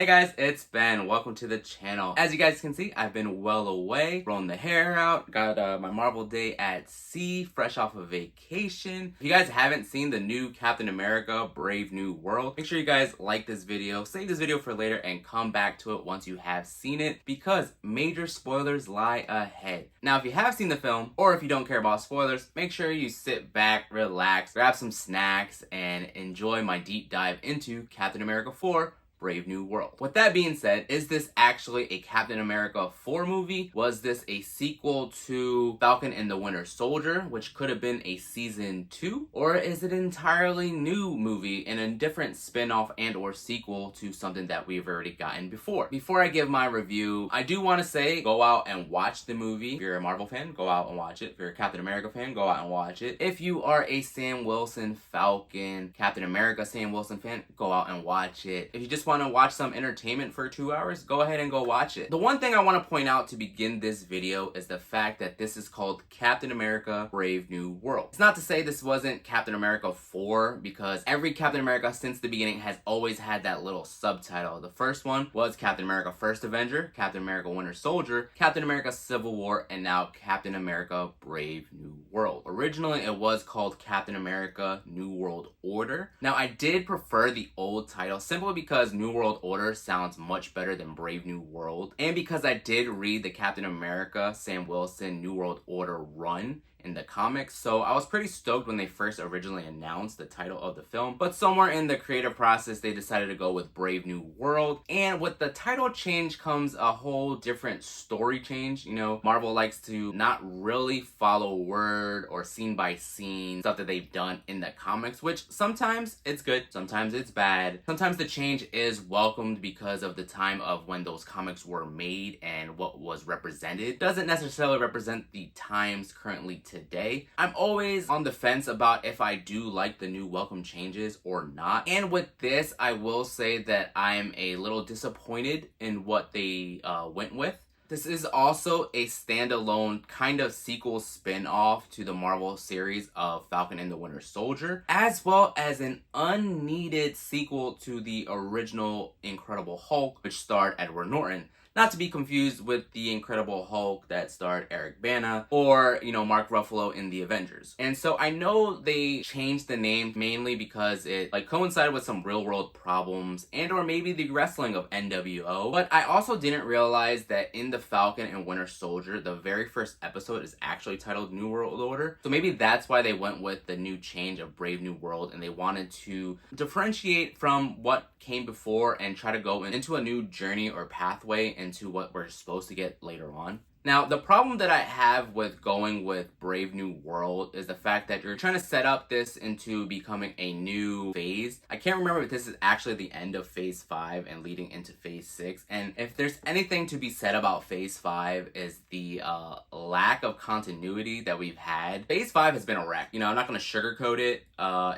Hey guys, it's Ben. Welcome to the channel. As you guys can see, I've been well away, growing the hair out, got my Marvel day at sea, fresh off of vacation. If you guys haven't seen the new Captain America Brave New World, make sure you guys like this video, save this video for later, and come back to it once you have seen it, because major spoilers lie ahead. Now, if you have seen the film, or if you don't care about spoilers, make sure you sit back, relax, grab some snacks, and enjoy my deep dive into Captain America 4, Brave New World. With that being said, is this actually a Captain America 4 movie? Was this a sequel to Falcon and the Winter Soldier, which could have been a season 2? Or is it an entirely new movie and a different spin-off and or sequel to something that we've already gotten before? Before I give my review, I do want to say, go out and watch the movie. If you're a Marvel fan, go out and watch it. If you're a Captain America fan, go out and watch it. If you are a Sam Wilson Falcon, Captain America Sam Wilson fan, go out and watch it. If you just want to watch some entertainment for 2 hours, go ahead and go watch it. The one thing I want to point out to begin this video is the fact that this is called Captain America Brave New World. It's not to say this wasn't Captain America 4, because every Captain America since the beginning has always had that little subtitle. The first one was Captain America First Avenger, Captain America Winter Soldier, Captain America Civil War, and now Captain America Brave New World. Originally it was called Captain America New World Order. Now, I did prefer the old title simply because New World Order sounds much better than Brave New World, and because I did read the Captain America Sam Wilson New World Order run in the comics, so I was pretty stoked when they first originally announced the title of the film. But somewhere in the creative process, they decided to go with Brave New World, and with the title change comes a whole different story change. You know, Marvel likes to not really follow word or scene by scene stuff that they've done in the comics, which sometimes it's good, sometimes it's bad. Sometimes the change is welcomed because of the time of when those comics were made and what was represented doesn't necessarily represent the times currently today. I'm always on the fence about if I do like the new welcome changes or not. And with this, I will say that I'm a little disappointed in what they went with. This is also a standalone kind of sequel spin-off to the Marvel series of Falcon and the Winter Soldier, as well as an unneeded sequel to the original Incredible Hulk, which starred Edward Norton. Not to be confused with the Incredible Hulk that starred Eric Bana or, Mark Ruffalo in the Avengers. And so I know they changed the name mainly because it coincided with some real world problems and or maybe the wrestling of NWO. But I also didn't realize that in the Falcon and Winter Soldier, the very first episode is actually titled New World Order. So maybe that's why they went with the new change of Brave New World, and they wanted to differentiate from what came before and try to go into a new journey or pathway into what we're supposed to get later on. Now, the problem that I have with going with Brave New World is the fact that you're trying to set up this into becoming a new phase. I can't remember if this is actually the end of Phase 5 and leading into Phase 6. And if there's anything to be said about Phase 5 is the lack of continuity that we've had. Phase 5 has been a wreck. I'm not going to sugarcoat it.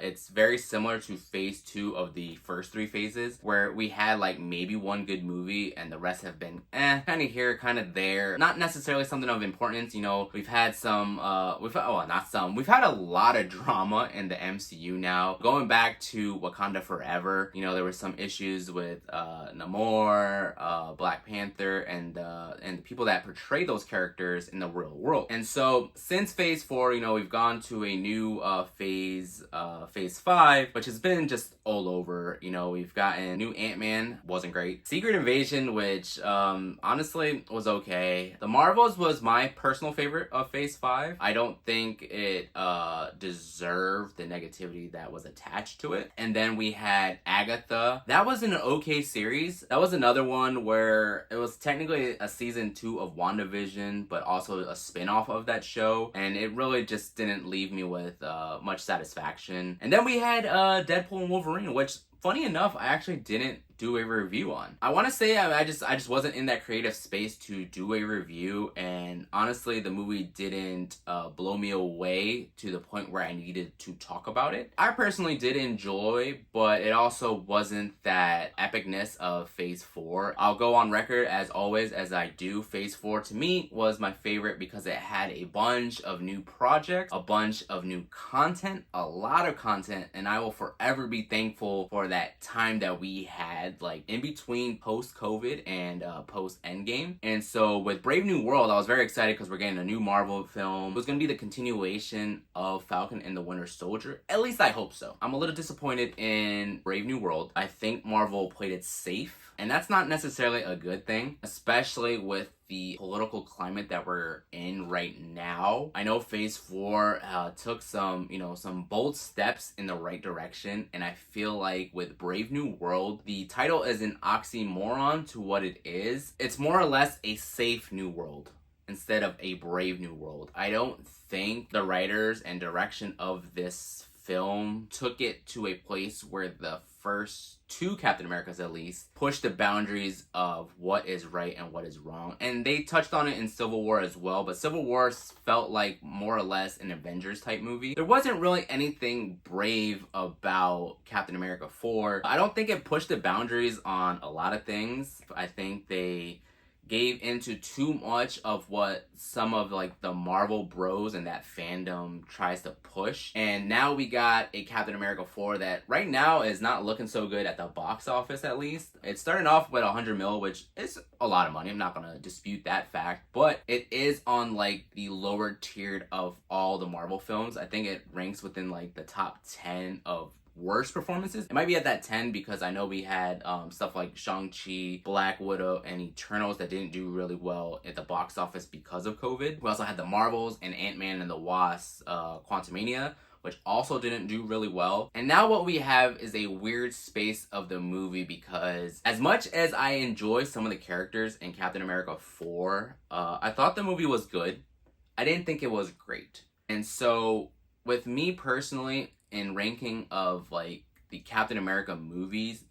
It's very similar to Phase 2 of the first 3 phases, where we had maybe one good movie and the rest have been kind of here, kind of there. Not necessarily something of importance. We've had we've had a lot of drama in the MCU now. Going back to Wakanda Forever, there were some issues with Namor, Black Panther, and the people that portray those characters in the real world. And so since Phase 4, we've gone to a new phase 5, which has been just all over. We've gotten new Ant-Man, wasn't great. Secret Invasion, which honestly was okay. The Marvels was my personal favorite of Phase 5. I don't think it deserved the negativity that was attached to it. And then we had Agatha. That was an okay series. That was another one where it was technically a season 2 of WandaVision, but also a spin-off of that show. And it really just didn't leave me with much satisfaction. And then we had Deadpool and Wolverine, which, funny enough, I actually didn't do a review on. I want to say I just wasn't in that creative space to do a review, and honestly the movie didn't blow me away to the point where I needed to talk about it. I personally did enjoy, but it also wasn't that epicness of Phase 4. I'll go on record as always as I do. Phase 4 to me was my favorite because it had a bunch of new projects, a bunch of new content, a lot of content, and I will forever be thankful for that time that we had like in between post-COVID and post-Endgame. And so with Brave New World, I was very excited because we're getting a new Marvel film. It was going to be the continuation of Falcon and the Winter Soldier. At least I hope so. I'm a little disappointed in Brave New World. I think Marvel played it safe, and that's not necessarily a good thing, especially with the political climate that we're in right now. I know Phase 4 took some bold steps in the right direction, and I feel like with Brave New World, the title is an oxymoron to what it is. It's more or less a safe new world instead of a brave new world. I don't think the writers and direction of this film took it to a place where the first two Captain Americas at least pushed the boundaries of what is right and what is wrong. And they touched on it in Civil War as well, but Civil War felt like more or less an Avengers type movie. There wasn't really anything brave about Captain America 4. I don't think it pushed the boundaries on a lot of things. I think they gave into too much of what some of like the Marvel bros and that fandom tries to push. And now we got a Captain America 4 that right now is not looking so good at the box office, at least. It's starting off with 100 mil, which is a lot of money. I'm not gonna dispute that fact, but it is on like the lower tiered of all the Marvel films. I think it ranks within like the top 10 of worst performances. It might be at that 10 because I know we had stuff like Shang-Chi, Black Widow, and Eternals that didn't do really well at the box office because of COVID. We also had the Marvels and Ant-Man and the Wasp, Quantumania, which also didn't do really well. And now what we have is a weird space of the movie, because as much as I enjoy some of the characters in Captain America 4, I thought the movie was good. I didn't think it was great. And so with me personally, in ranking of like the Captain America movies,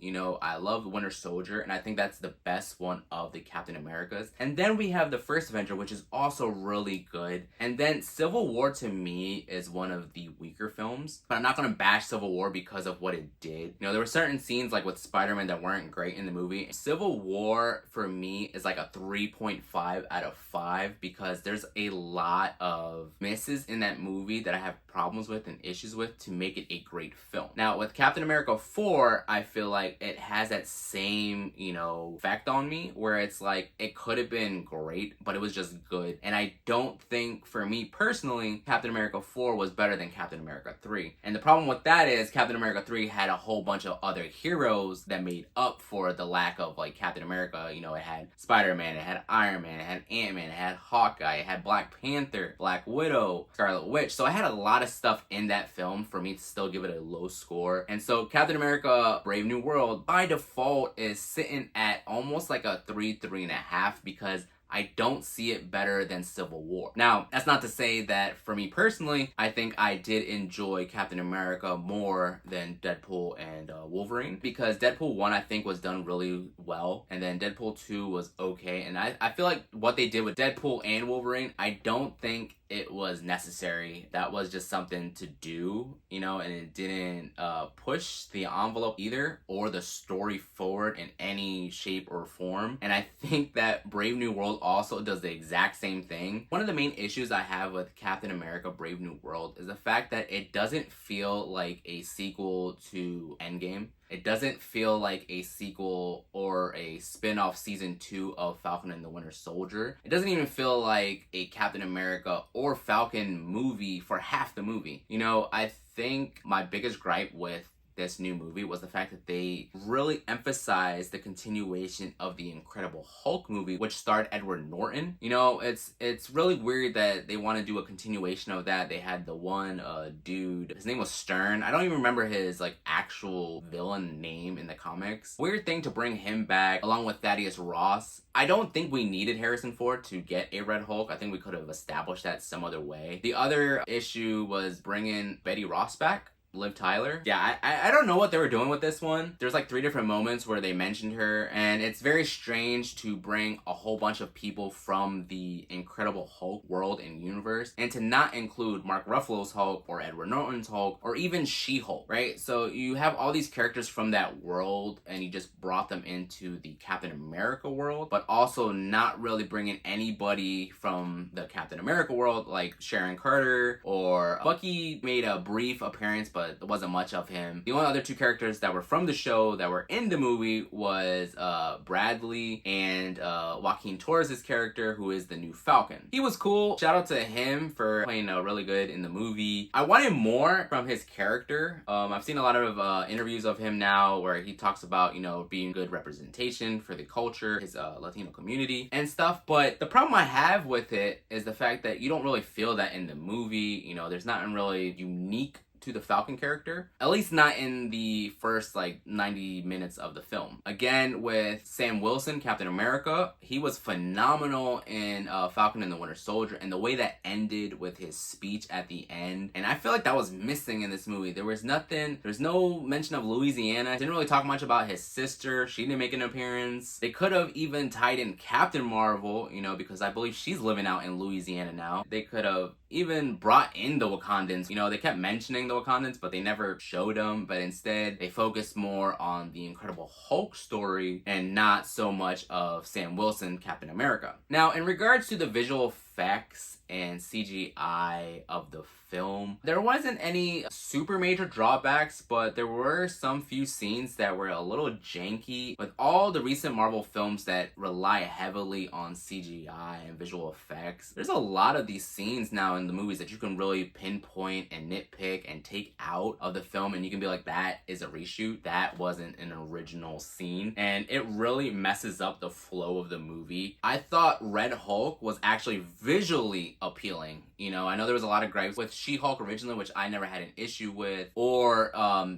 I love Winter Soldier, and I think that's the best one of the Captain Americas. And then we have the first Avenger, which is also really good. And then Civil War to me is one of the weaker films, but I'm not gonna bash Civil War because of what it did. There were certain scenes like with Spider-Man that weren't great in the movie. Civil War for me is like a 3.5 out of 5 because there's a lot of misses in that movie that I have problems with and issues with to make it a great film. Now with Captain America 4, I feel like it has that same, effect on me where it's like it could have been great, but it was just good. And I don't think, for me personally, Captain America 4 was better than Captain America 3. And the problem with that is Captain America 3 had a whole bunch of other heroes that made up for the lack of like Captain America. It had Spider-Man, it had Iron Man, it had Ant-Man, it had Hawkeye, it had Black Panther, Black Widow, Scarlet Witch. So I had a lot of stuff in that film for me to still give it a low score. And so Captain America Brave New World by default is sitting at almost like a 3.5 because I don't see it better than Civil War. Now, that's not to say that for me personally, I think I did enjoy Captain America more than Deadpool and Wolverine, because Deadpool 1 I think was done really well, and then Deadpool 2 was okay. And I feel like what they did with Deadpool and Wolverine, I don't think it was necessary. That was just something to do, and it didn't push the envelope either or the story forward in any shape or form. And I think that Brave New World also does the exact same thing. One of the main issues I have with Captain America Brave New World is the fact that it doesn't feel like a sequel to Endgame. It doesn't feel like a sequel or a spin-off season 2 of Falcon and the Winter Soldier. It doesn't even feel like a Captain America or Falcon movie for half the movie. I think my biggest gripe with this new movie was the fact that they really emphasized the continuation of the Incredible Hulk movie, which starred Edward Norton. It's really weird that they want to do a continuation of that. They had the one dude, his name was Stern. I don't even remember his like actual villain name in the comics. Weird thing to bring him back along with Thaddeus Ross. I don't think we needed Harrison Ford to get a Red Hulk. I think we could have established that some other way. The other issue was bringing Betty Ross back. Liv Tyler. Yeah, I don't know what they were doing with this one. There's like 3 different moments where they mentioned her, and it's very strange to bring a whole bunch of people from the Incredible Hulk world and universe and to not include Mark Ruffalo's Hulk or Edward Norton's Hulk or even She-Hulk, right? So you have all these characters from that world and you just brought them into the Captain America world, but also not really bringing anybody from the Captain America world like Sharon Carter or Bucky made a brief appearance, but but there wasn't much of him. The only other two characters that were from the show that were in the movie was Bradley and Joaquin Torres' character, who is the new Falcon. He was cool. Shout out to him for playing really good in the movie. I wanted more from his character. I've seen a lot of interviews of him now where he talks about, you know, being good representation for the culture, his Latino community and stuff. But the problem I have with it is the fact that you don't really feel that in the movie. You know, there's nothing really unique to the Falcon character, at least not in the first like 90 minutes of the film. Again, with Sam Wilson, Captain America, he was phenomenal in Falcon and the Winter Soldier, and the way that ended with his speech at the end, and I feel like that was missing in this movie. There's no mention of Louisiana. Didn't really talk much about his sister. She didn't make an appearance. They could have even tied in Captain Marvel, you know, because I believe she's living out in Louisiana now. They could have even brought in the Wakandans. You know, they kept mentioning the Wakandans, but they never showed them. But instead, they focused more on the Incredible Hulk story and not so much of Sam Wilson, Captain America. Now, in regards to the visual effects and CGI of the film, there wasn't any super major drawbacks, but there were some few scenes that were a little janky. With all the recent Marvel films that rely heavily on CGI and visual effects, there's a lot of these scenes now in the movies that you can really pinpoint and nitpick and take out of the film, and you can be like, that is a reshoot, that wasn't an original scene, and it really messes up the flow of the movie. I thought Red Hulk was actually visually appealing. You know, I know there was a lot of gripes with She-Hulk originally, which I never had an issue with, or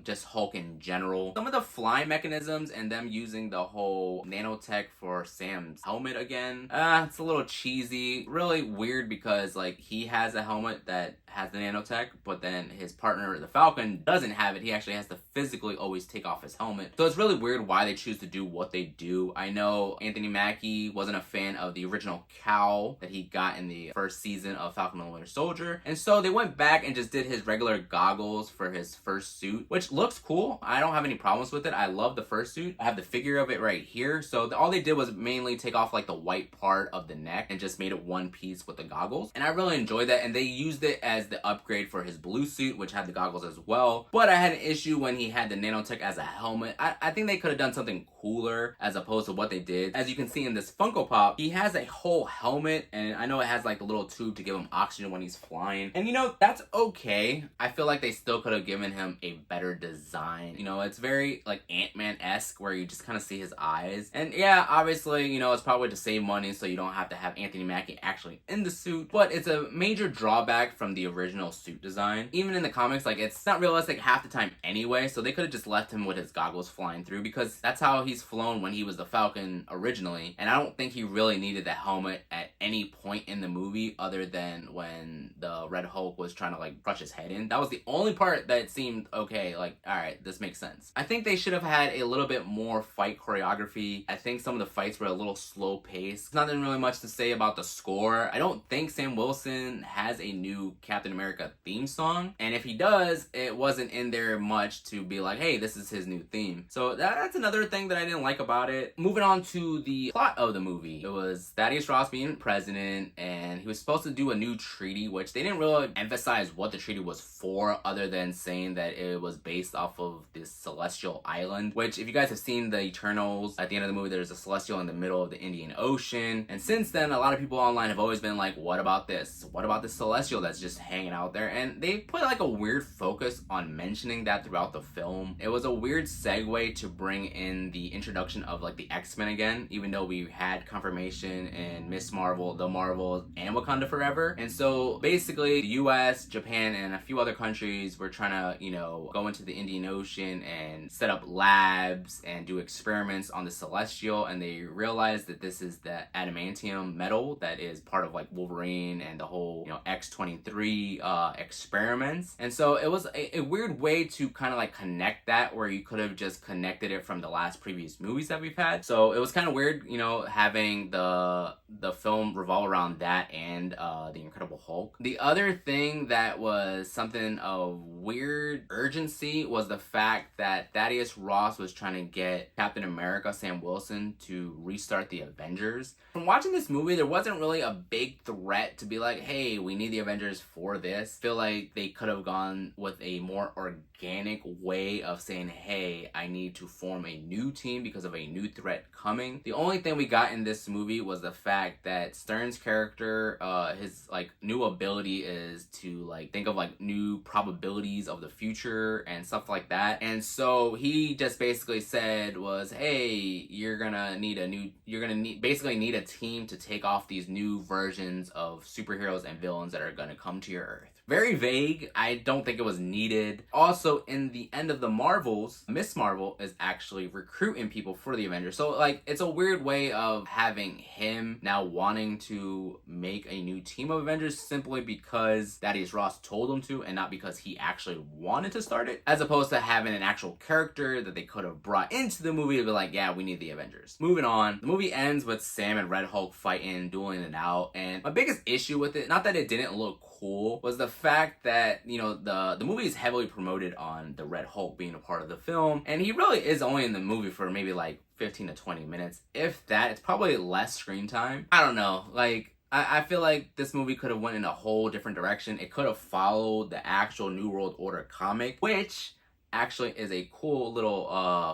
just Hulk in general. Some of the flying mechanisms and them using the whole nanotech for Sam's helmet again, it's a little cheesy. Really weird because, like, he has a helmet that has the nanotech, but then his partner, the Falcon, doesn't have it. He actually has to physically always take off his helmet. So it's really weird why they choose to do what they do. I know Anthony Mackie wasn't a fan of the original cowl that he got in the first season of Falcon and the Winter Soldier, and so they went back and just did his regular goggles for his first suit, which looks cool. I don't have any problems with it. I love the first suit. I have the figure of it right here. So all they did was mainly take off like the white part of the neck and just made it one piece with the goggles, and I really enjoyed that. And they used it as the upgrade for his blue suit, which had the goggles as well. But I had an issue when he had the nanotech as a helmet. I think they could have done something cooler as opposed to what they did. As you can see in this Funko Pop, he has a whole helmet, and I know it has like the little tube to give him oxygen when he's flying, and you know, that's okay. I feel like they still could have given him a better design. You know, it's very like Ant-Man-esque where you just kind of see his eyes, and yeah, obviously, you know, it's probably to save money so you don't have to have Anthony Mackie actually in the suit, but it's a major drawback from the original suit design. Even in the comics, like, it's not realistic half the time anyway, so they could have just left him with his goggles flying through, because that's how he's flown when he was the Falcon originally, and I don't think he really needed the helmet at any point in the movie other than when the Red Hulk was trying to like crush his head in. That was the only part that seemed okay, like, alright, this makes sense. I think they should have had a little bit more fight choreography. I think some of the fights were a little slow paced. There's nothing really much to say about the score. I don't think Sam Wilson has a new Captain America theme song, and if he does, it wasn't in there much to be like, hey, this is his new theme. So that's another thing that I didn't like about it. Moving on to the plot of the movie, it was Thaddeus Ross being president, and he was supposed to do a new treaty, which they didn't really emphasize what the treaty was for, other than saying that it was based off of this celestial island, which, if you guys have seen the Eternals, at the end of the movie there's a celestial in the middle of the Indian Ocean, and since then a lot of people online have always been like, what about this? What about this celestial that's just hanging out there? And they put like a weird focus on mentioning that throughout the film. It was a weird segue to bring in the introduction of like the X-Men again, even though we had confirmation in Miss Marvel, The Marvels, and Wakanda Forever. And so basically the US, Japan, and a few other countries were trying to, you know, go into the Indian Ocean and set up labs and do experiments on the Celestial, and they realized that this is the adamantium metal that is part of like Wolverine and the whole, you know, X-23 experiments. And so it was a weird way to kind of like connect that, where you could have just connected it from the last previous movies that we've had. So it was kind of weird, you know, having the film revolve around that and the Incredible Hulk. The other thing that was something of weird urgency was the fact that Thaddeus Ross was trying to get Captain America, Sam Wilson, to restart the Avengers. From watching this movie, there wasn't really a big threat to be like, hey, we need the Avengers for this. I feel like they could have gone with a more organic organic way of saying, hey, I need to form a new team because of a new threat coming. The only thing we got in this movie was the fact that Stern's character, his like new ability is to like think of like new probabilities of the future and stuff like that. And so he just basically said was, hey, you're gonna need basically need a team to take off these new versions of superheroes and villains that are gonna come to your Earth. Very vague. I don't think it was needed. Also, in the end of the Marvels, Miss Marvel is actually recruiting people for the Avengers. So, like, it's a weird way of having him now wanting to make a new team of Avengers simply because Thaddeus Ross told him to and not because he actually wanted to start it, as opposed to having an actual character that they could have brought into the movie to be like, yeah, we need the Avengers. Moving on, the movie ends with Sam and Red Hulk fighting, dueling it out, and my biggest issue with it, not that it didn't look cool, was the fact that, you know, the movie is heavily promoted on the Red Hulk being a part of the film, and he really is only in the movie for maybe like 15 to 20 minutes. If that, it's probably less screen time. I don't know, like, I feel like this movie could have went in a whole different direction. It could have followed the actual New World Order comic, which actually is a cool little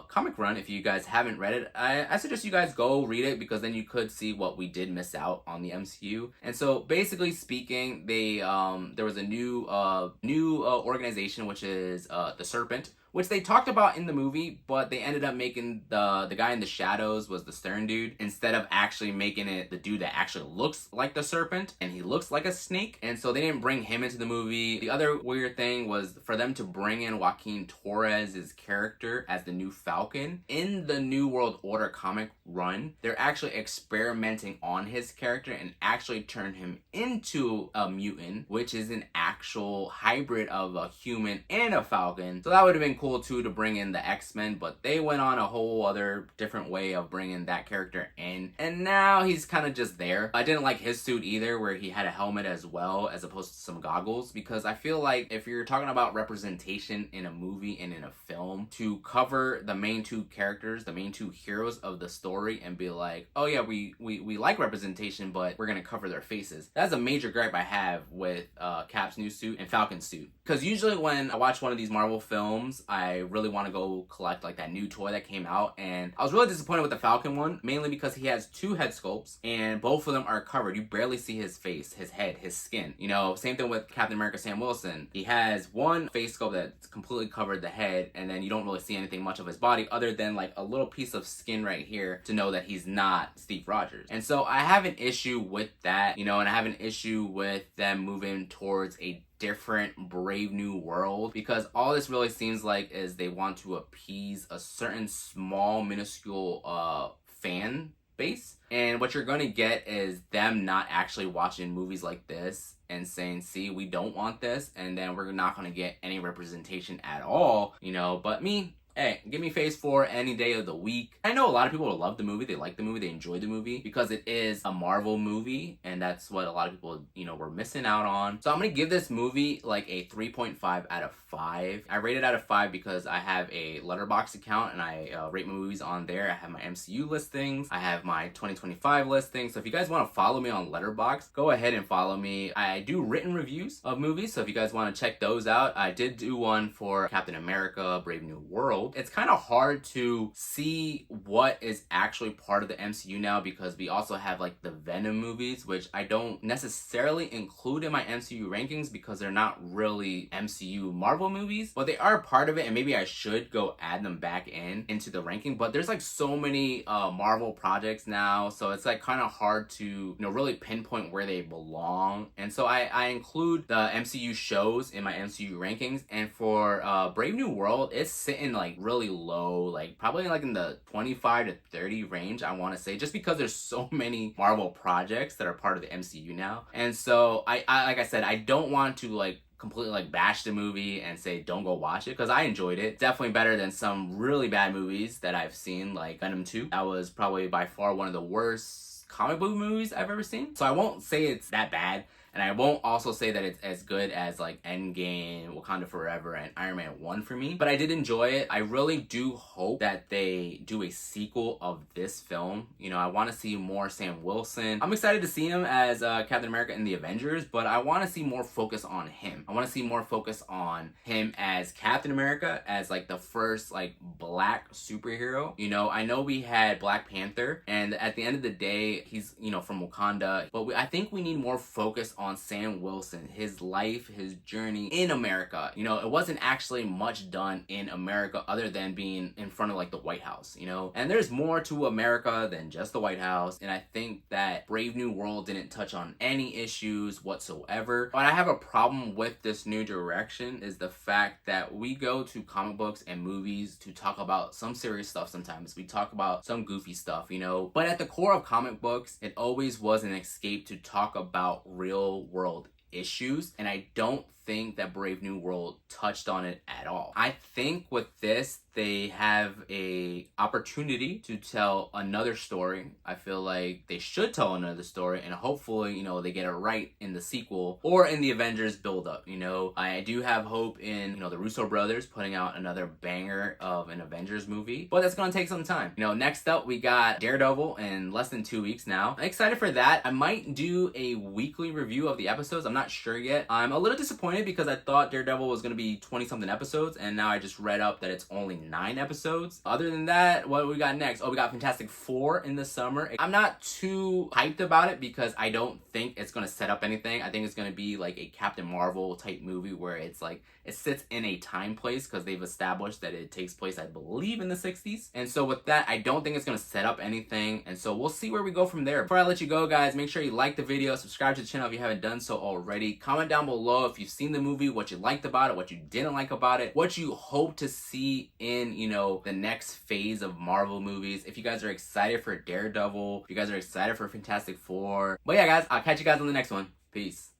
comic run. If you guys haven't read it, I suggest you guys go read it, because then you could see what we did miss out on the MCU. And so basically speaking, they there was a new organization, which is the Serpent, which they talked about in the movie, but they ended up making the guy in the shadows was the Stern dude, instead of actually making it the dude that actually looks like the Serpent, and he looks like a snake, and so they didn't bring him into the movie. The other weird thing was for them to bring in Joaquin Torres's character as the new Falcon. In the New World Order comic run, they're actually experimenting on his character and actually turn him into a mutant, which is an actual hybrid of a human and a Falcon. So that would have been cool too, to bring in the X-Men, but they went on a whole other different way of bringing that character in, and now he's kind of just there. I didn't like his suit either, where he had a helmet as well as opposed to some goggles, because I feel like if you're talking about representation in a movie and in a film, to cover the main two characters, the main two heroes of the story, and be like, oh yeah, we like representation, but we're gonna cover their faces. That's a major gripe I have with Cap's new suit and Falcon's suit, because usually when I watch one of these Marvel films, I really want to go collect like that new toy that came out, and I was really disappointed with the Falcon one, mainly because he has two head sculpts and both of them are covered. You barely see his face, his head, his skin. You know, same thing with Captain America Sam Wilson. He has one face sculpt that's completely covered the head, and then you don't really see anything much of his body other than like a little piece of skin right here to know that he's not Steve Rogers. And so I have an issue with that, you know, and I have an issue with them moving towards a different Brave New World, because all this really seems like is they want to appease a certain small minuscule fan base, and what you're going to get is them not actually watching movies like this and saying, see, we don't want this, and then we're not going to get any representation at all, you know. But me, hey, give me Phase 4 any day of the week. I know a lot of people love the movie, they like the movie, they enjoy the movie, because it is a Marvel movie, and that's what a lot of people, you know, were missing out on. So I'm gonna give this movie like a 3.5 out of 5. I rate it out of 5 because I have a Letterboxd account, and I rate my movies on there. I have my MCU listings, I have my 2025 listings, so if you guys want to follow me on Letterboxd, go ahead and follow me. I do written reviews of movies, so if you guys want to check those out, I did do one for Captain America Brave New World. It's kind of hard to see what is actually part of the MCU now, because we also have like the Venom movies, which I don't necessarily include in my MCU rankings because they're not really MCU Marvel movies, but they are part of it, and maybe I should go add them back into the ranking. But there's like so many Marvel projects now, so it's like kind of hard to, you know, really pinpoint where they belong. And so I include the MCU shows in my MCU rankings, and for Brave New World, it's sitting like really low, like probably like in the 25 to 30 range, I want to say, just because there's so many Marvel projects that are part of the MCU now. And so I like I said, I don't want to like completely like bash the movie and say don't go watch it, because I enjoyed it. Definitely better than some really bad movies that I've seen, like Venom 2. That was probably by far one of the worst comic book movies I've ever seen. So I won't say it's that bad. And I won't also say that it's as good as like Endgame, Wakanda Forever, and Iron Man 1 for me, but I did enjoy it. I really do hope that they do a sequel of this film. You know, I want to see more Sam Wilson. I'm excited to see him as Captain America in the Avengers, but I want to see more focus on him. I want to see more focus on him as Captain America, as like the first like black superhero. You know, I know we had Black Panther, and at the end of the day, he's, you know, from Wakanda, but I think we need more focus on Sam Wilson, his life, his journey in America. You know, it wasn't actually much done in America other than being in front of like the White House, you know, and there's more to America than just the White House. And I think that Brave New World didn't touch on any issues whatsoever. But I have a problem with this new direction is the fact that we go to comic books and movies to talk about some serious stuff. Sometimes we talk about some goofy stuff, you know, but at the core of comic books, it always was an escape to talk about real world issues, and I don't think that Brave New World touched on it at all. I think with this, they have a opportunity to tell another story. I feel like they should tell another story, and hopefully, you know, they get it right in the sequel or in the Avengers build-up. You know, I do have hope in, you know, the Russo brothers putting out another banger of an Avengers movie, but that's gonna take some time. You know, next up we got Daredevil in less than 2 weeks now. I'm excited for that. I might do a weekly review of the episodes. I'm not sure yet. I'm a little disappointed because I thought Daredevil was gonna be 20 something episodes, and now I just read up that it's only 9 episodes. Other than that, what we got next? Oh, we got Fantastic Four in the summer. I'm not too hyped about it because I don't think it's gonna set up anything. I think it's gonna be like a Captain Marvel type movie where it's like it sits in a time place because they've established that it takes place, I believe, in the 60s. And so with that, I don't think it's gonna set up anything. And so we'll see where we go from there. Before I let you go, guys, make sure you like the video, subscribe to the channel if you haven't done so already. Comment down below if you've seen the movie, what you liked about it, what you didn't like about it, what you hope to see in, you know, the next phase of Marvel movies. If you guys are excited for Daredevil, if you guys are excited for Fantastic Four. But yeah, guys, I'll catch you guys on the next one. Peace.